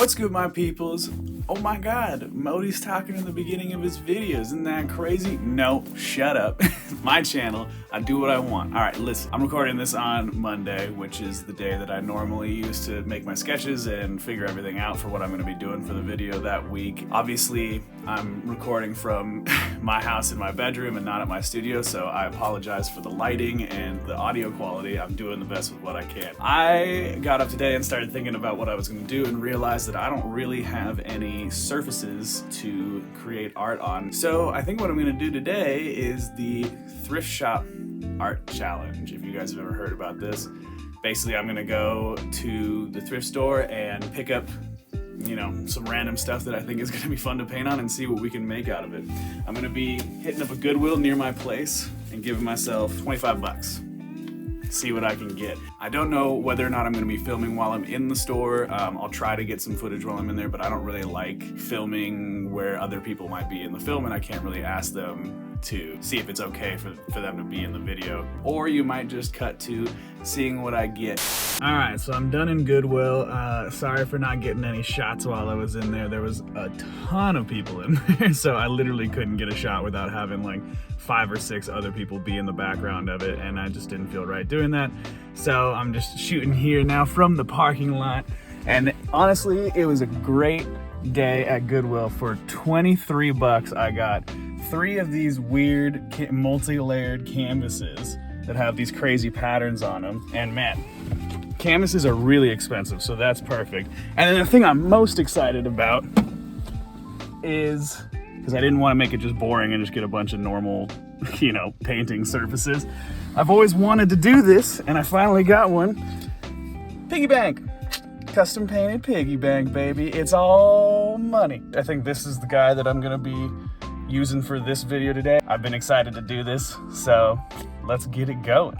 What's good, my peoples? Oh my god, Modi's talking in the beginning of his videos. Isn't that crazy? No, shut up. My channel, I do what I want. Alright, listen, I'm recording this on Monday, which is the day that I normally use to make my sketches and figure everything out for what I'm going to be doing for the video that week. Obviously, I'm recording from my house in my bedroom and not at my studio, so I apologize for the lighting and the audio quality. I'm doing the best with what I can. I got up today and started thinking about what I was going to do and realized that I don't really have any surfaces to create art on. So I think what I'm going to do today is the thrift shop art challenge. If you guys have ever heard about this, basically I'm going to go to the thrift store and pick up some random stuff that I think is going to be fun to paint on and see what we can make out of it. I'm going to be hitting up a Goodwill near my place and giving myself 25 bucks. See what I can get. I don't know whether or not I'm going to be filming while I'm in the store. I'll try to get some footage while I'm in there, but I don't really like filming where other people might be in the film, and I can't really ask them to see if it's okay for them to be in the video. Or you might just cut to seeing what I get. Alright, so I'm done in Goodwill. Sorry for not getting any shots while I was in there. There was a ton of people in there, so I literally couldn't get a shot without having like 5 or 6 other people be in the background of it, and I just didn't feel right doing that. So I'm just shooting here now from the parking lot, and honestly, it was a great day at Goodwill. For 23 bucks, I got 3 of these weird multi-layered canvases that have these crazy patterns on them, and man, canvases are really expensive, so that's perfect. And then the thing I'm most excited about is, because I didn't want to make it just boring and just get a bunch of normal, painting surfaces. I've always wanted to do this, and I finally got one. Piggy bank. Custom painted piggy bank, baby. It's all money. I think this is the guy that I'm gonna be using for this video today. I've been excited to do this, so let's get it going.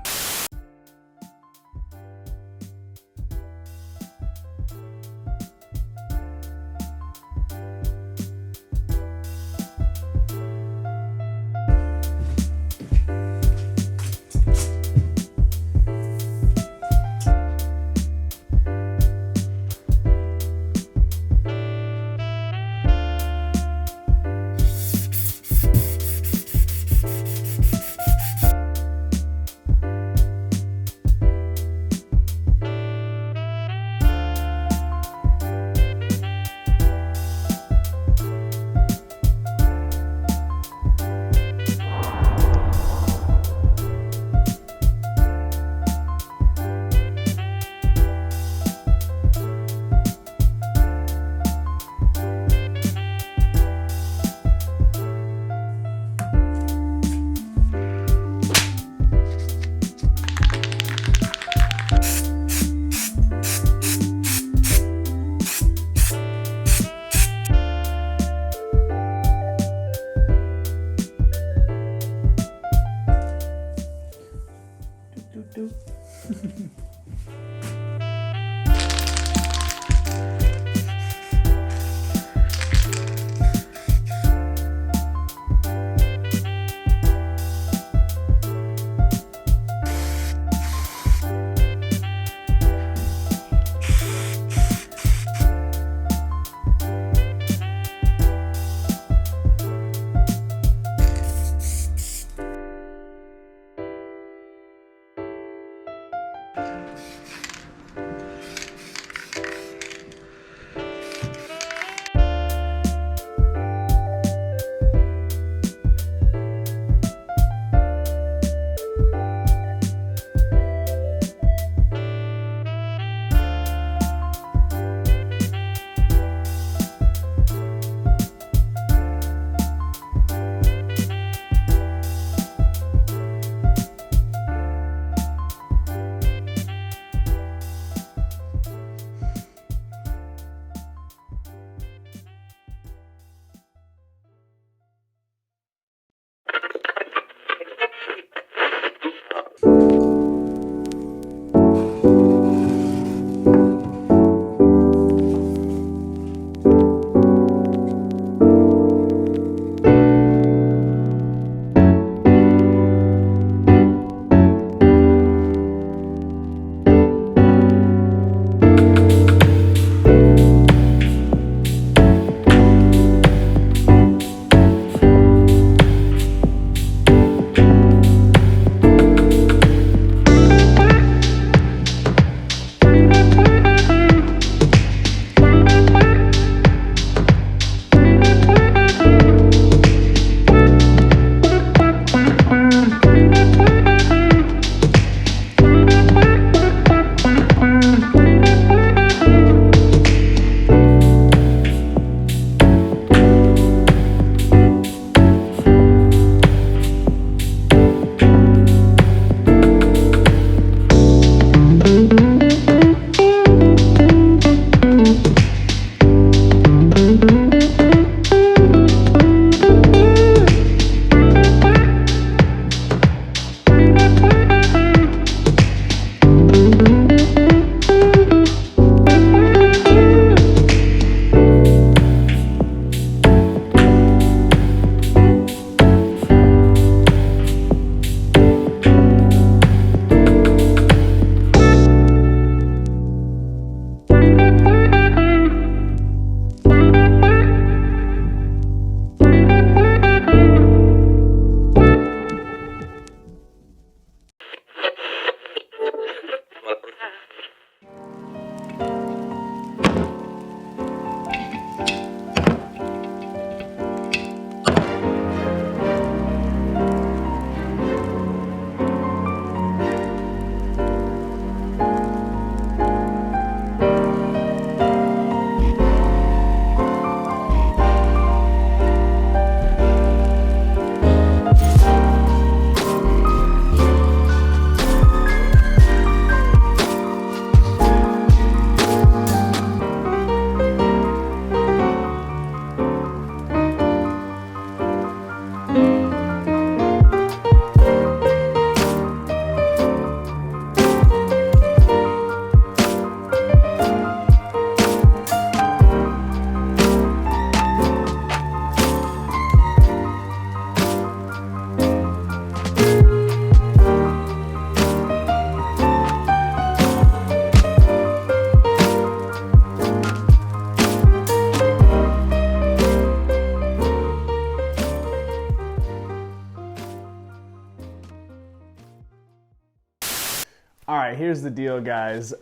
All right, here's the deal, guys.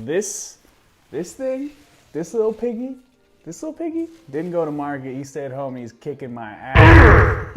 This little piggy didn't go to market. He stayed home. He's kicking my ass.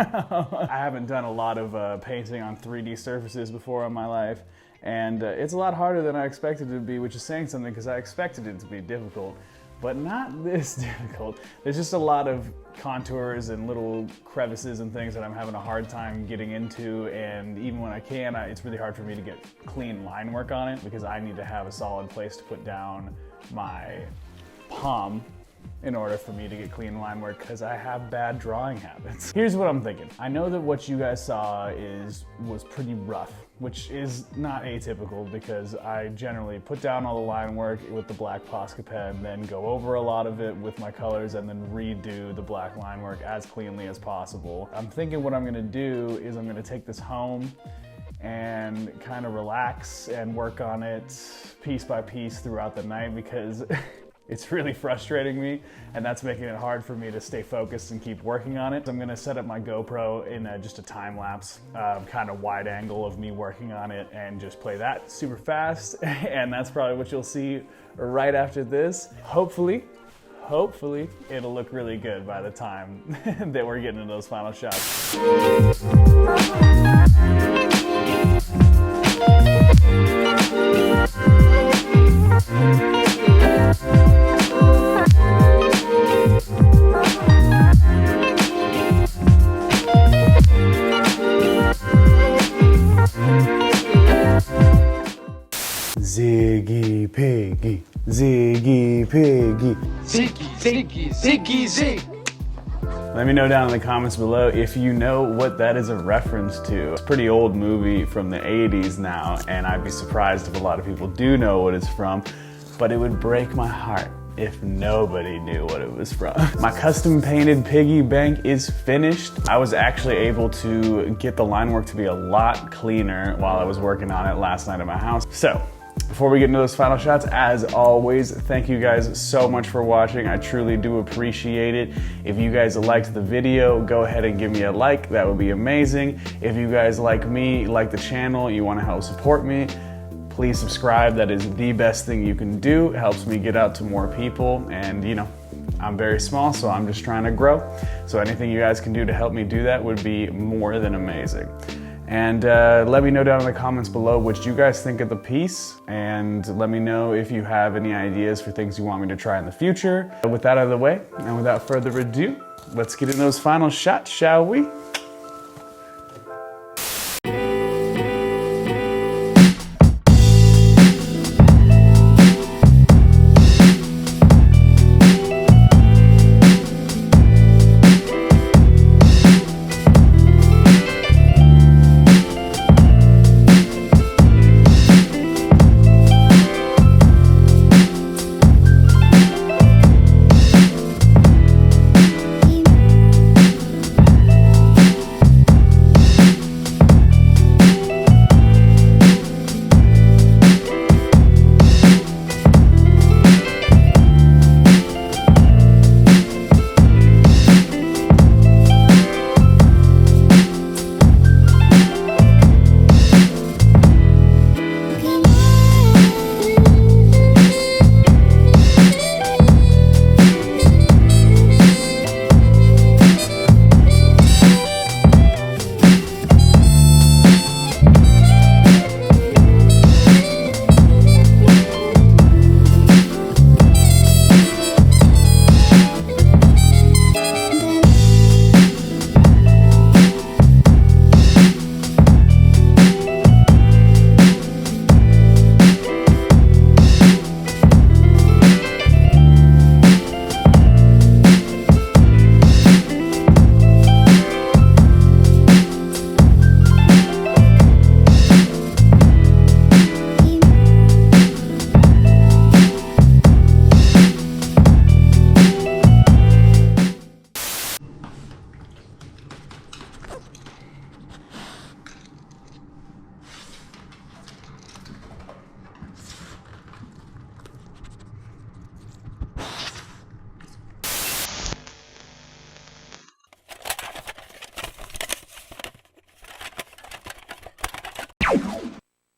I haven't done a lot of painting on 3D surfaces before in my life, and it's a lot harder than I expected it to be, which is saying something because I expected it to be difficult, but not this difficult. There's just a lot of contours and little crevices and things that I'm having a hard time getting into, and even when I can, it's really hard for me to get clean line work on it because I need to have a solid place to put down my palm in order for me to get clean line work because I have bad drawing habits. Here's what I'm thinking. I know that what you guys saw was pretty rough, which is not atypical because I generally put down all the line work with the black Posca pen, then go over a lot of it with my colors and then redo the black line work as cleanly as possible. I'm thinking what I'm gonna do is I'm gonna take this home and kind of relax and work on it piece by piece throughout the night because it's really frustrating me, and that's making it hard for me to stay focused and keep working on it. I'm gonna set up my GoPro in just a time lapse, kind of wide angle of me working on it and just play that super fast. And that's probably what you'll see right after this. Hopefully, it'll look really good by the time that we're getting into those final shots. Ziggy Piggy, Ziggy Piggy. Ziggy Zig. Let me know down in the comments below if you know what that is a reference to. It's a pretty old movie from the 80s now, and I'd be surprised if a lot of people do know what it's from, but it would break my heart if nobody knew what it was from. My custom painted piggy bank is finished. I was actually able to get the line work to be a lot cleaner while I was working on it last night at my house. So, before we get into those final shots, as always, thank you guys so much for watching. I truly do appreciate it. If you guys liked the video, go ahead and give me a like. That would be amazing. If you guys like me, like the channel, you want to help support me, please subscribe. That is the best thing you can do. It helps me get out to more people, and you know, I'm very small, so I'm just trying to grow. So anything you guys can do to help me do that would be more than amazing. And let me know down in the comments below what you guys think of the piece, and let me know if you have any ideas for things you want me to try in the future. With that out of the way, and without further ado, let's get in those final shots, shall we?